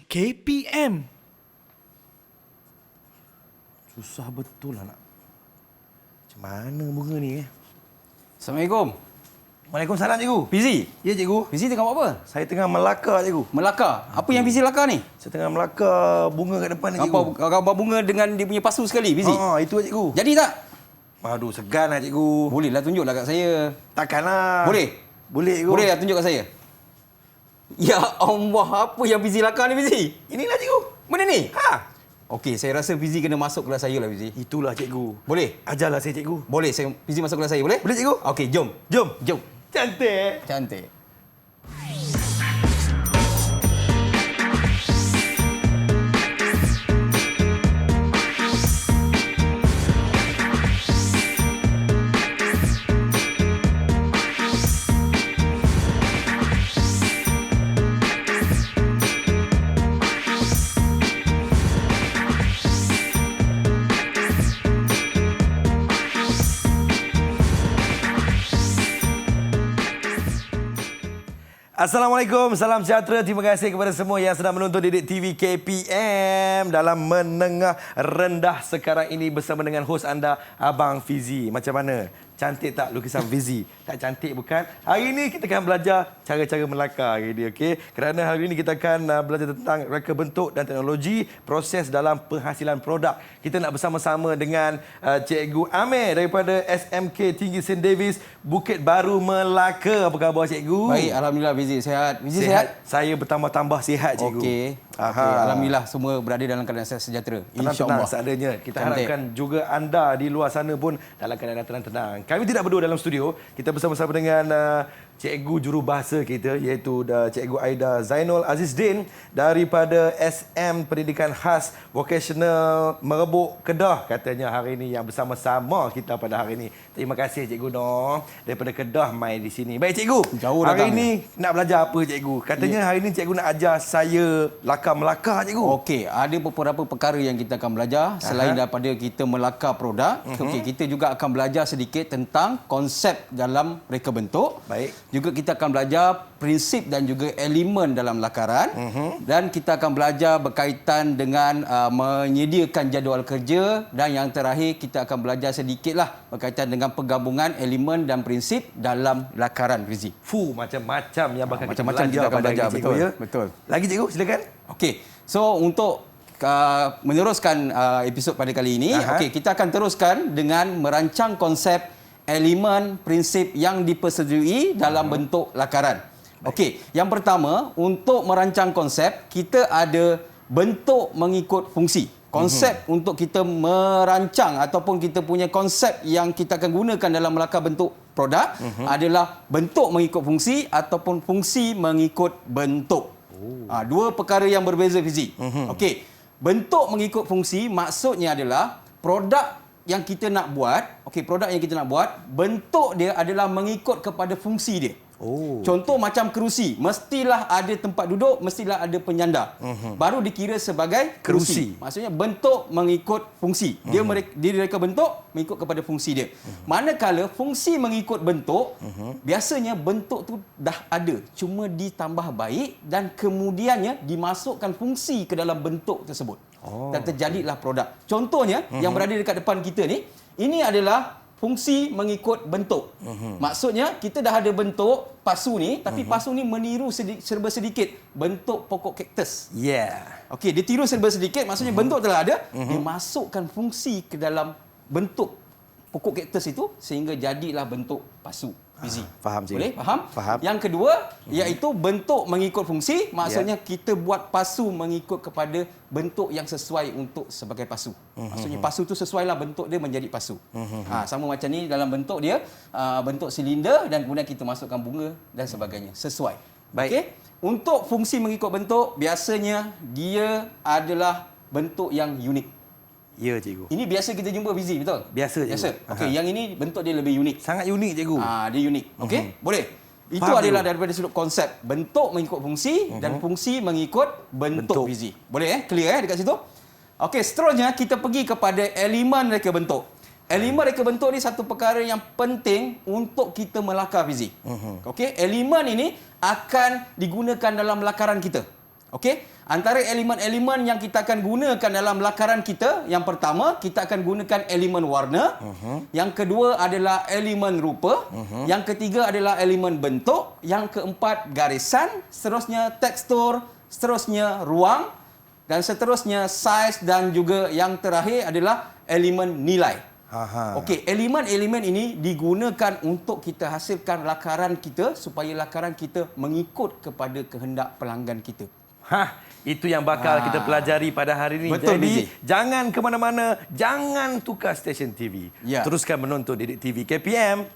KPM. Susah betul lah nak. Macam mana bunga ni? Assalamualaikum. Waalaikumsalam cikgu. Fizi. Ya cikgu. Fizi tengah buat apa? Saya tengah melakar cikgu. Melakar. Apa yang Fizi lakar ni? Saya tengah melakar bunga kat depan ni cikgu. Gambar bunga dengan dia punya pasu sekali, Fizi. Itu lah cikgu. Jadi tak? Aduh, segan lah cikgu. Bolehlah tunjuklah kat saya. Takkanlah. Boleh? Boleh cikgu. Bolehlah tunjuk kat saya. Ya Allah, apa yang Fizi lakar ni, Fizi? Inilah cikgu. Benda ni? Ha. Okey, saya rasa Fizi kena masuk kelas saya lah, Fizi. Itulah cikgu. Boleh? Ajarlah saya cikgu. Boleh, Fizi masuk kelas saya, boleh? Boleh cikgu? Okey, jom. Jom. Jom. Cantik. Cantik. Assalamualaikum, salam sejahtera. Terima kasih kepada semua yang sedang menonton Didik TV KPM dalam menengah rendah sekarang ini bersama dengan hos anda, Abang Fizi. Macam mana? Cantik tak lukisan Fizi? Tak cantik bukan? Hari ini kita akan belajar cara-cara melakar. Okay? Kerana hari ini kita akan belajar tentang reka bentuk dan teknologi proses dalam penghasilan produk. Kita nak bersama-sama dengan Cikgu Amir daripada SMK Tinggi St. Davis, Bukit Baru, Melaka. Apa khabar Cikgu? Baik, Alhamdulillah Fizi. Sehat? Fizi sehat? Saya bertambah-tambah sihat Cikgu. Okey. Okay. Alhamdulillah semua berada dalam keadaan sejahtera. Tenang-tenang seadanya. Kita harapkan juga anda di luar sana pun dalam keadaan tenang-tenang. Kami tidak berdua dalam studio. Kita bersama-sama dengan cikgu jurubahasa kita iaitu Cikgu Aida Zainul Azizdin daripada SM Pendidikan Khas Vocational Merebuk Kedah katanya hari ini yang bersama-sama kita pada hari ini. Terima kasih Cikgu Noh daripada Kedah mai di sini. Baik Cikgu. Jauh hari datang ini nak belajar apa Cikgu? Katanya hari ini Cikgu nak ajar saya melakar Cikgu. Okey, ada beberapa perkara yang kita akan belajar selain daripada kita melakar produk. Okey, kita juga akan belajar sedikit tentang konsep dalam reka bentuk. Baik. Juga kita akan belajar prinsip dan juga elemen dalam lakaran. Dan kita akan belajar berkaitan dengan menyediakan jadual kerja. Dan yang terakhir, kita akan belajar sedikitlah berkaitan dengan penggabungan elemen dan prinsip dalam lakaran, Fizi. Macam-macam yang bakal Macam-macam kita akan belajar, cikgu, betul. ya? Betul. Lagi Cikgu, silakan. Okey. So, untuk meneruskan episod pada kali ini, okey, kita akan teruskan dengan merancang konsep elemen prinsip yang dipersetujui dalam bentuk lakaran. Okey, yang pertama, untuk merancang konsep, kita ada bentuk mengikut fungsi. Konsep untuk kita merancang ataupun kita punya konsep yang kita akan gunakan dalam melakar bentuk produk adalah bentuk mengikut fungsi ataupun fungsi mengikut bentuk. Dua perkara yang berbeza, Fizi. Okey, bentuk mengikut fungsi maksudnya adalah produk yang kita nak buat, produk yang kita nak buat, bentuk dia adalah mengikut kepada fungsi dia. Contoh macam kerusi, mestilah ada tempat duduk, mestilah ada penyandar. Baru dikira sebagai kerusi. Maksudnya bentuk mengikut fungsi. Dia reka bentuk mengikut kepada fungsi dia. Manakala fungsi mengikut bentuk, biasanya bentuk tu dah ada, cuma ditambah baik dan kemudiannya dimasukkan fungsi ke dalam bentuk tersebut. Dan terjadilah produk. Contohnya yang berada dekat depan kita ni, ini adalah fungsi mengikut bentuk. Maksudnya kita dah ada bentuk pasu ni, tapi pasu ni meniru serba sedikit bentuk pokok kaktus. Okey, dia tiru serba sedikit, maksudnya bentuk telah ada, dimasukkan fungsi ke dalam bentuk pokok kaktus itu sehingga jadilah bentuk pasu. Fizi. Faham Cikgu. Boleh? Faham? Faham. Yang kedua, iaitu bentuk mengikut fungsi. Maksudnya kita buat pasu mengikut kepada bentuk yang sesuai untuk sebagai pasu. Maksudnya pasu tu sesuailah bentuk dia menjadi pasu. Sama macam ni dalam bentuk dia, bentuk silinder dan kemudian kita masukkan bunga dan sebagainya. Sesuai. Baik. Okay? Untuk fungsi mengikut bentuk, biasanya dia adalah bentuk yang unik. Ya Cikgu. Ini biasa kita jumpa, Fizi, betul? Biasa Cikgu. Biasa. Okey, yang ini bentuk dia lebih unik. Sangat unik Cikgu. Dia unik. Okey? Boleh. Itu Faham, adalah Cikgu. daripada sudut konsep bentuk mengikut fungsi dan fungsi mengikut bentuk, Fizi. Boleh clear dekat situ? Okey, seterusnya kita pergi kepada elemen reka bentuk. Elemen reka bentuk ni satu perkara yang penting untuk kita melakar, Fizi. Okey, elemen ini akan digunakan dalam lakaran kita. Okey? Antara elemen-elemen yang kita akan gunakan dalam lakaran kita, yang pertama kita akan gunakan elemen warna, yang kedua adalah elemen rupa, yang ketiga adalah elemen bentuk, yang keempat garisan, seterusnya tekstur, seterusnya ruang dan seterusnya saiz dan juga yang terakhir adalah elemen nilai. Okey, elemen-elemen ini digunakan untuk kita hasilkan lakaran kita supaya lakaran kita mengikut kepada kehendak pelanggan kita. Itu yang bakal kita pelajari pada hari ini. Betul, Jadi, BJ. jangan ke mana-mana, jangan tukar stesen TV. Ya. Teruskan menonton Didik TV KPM.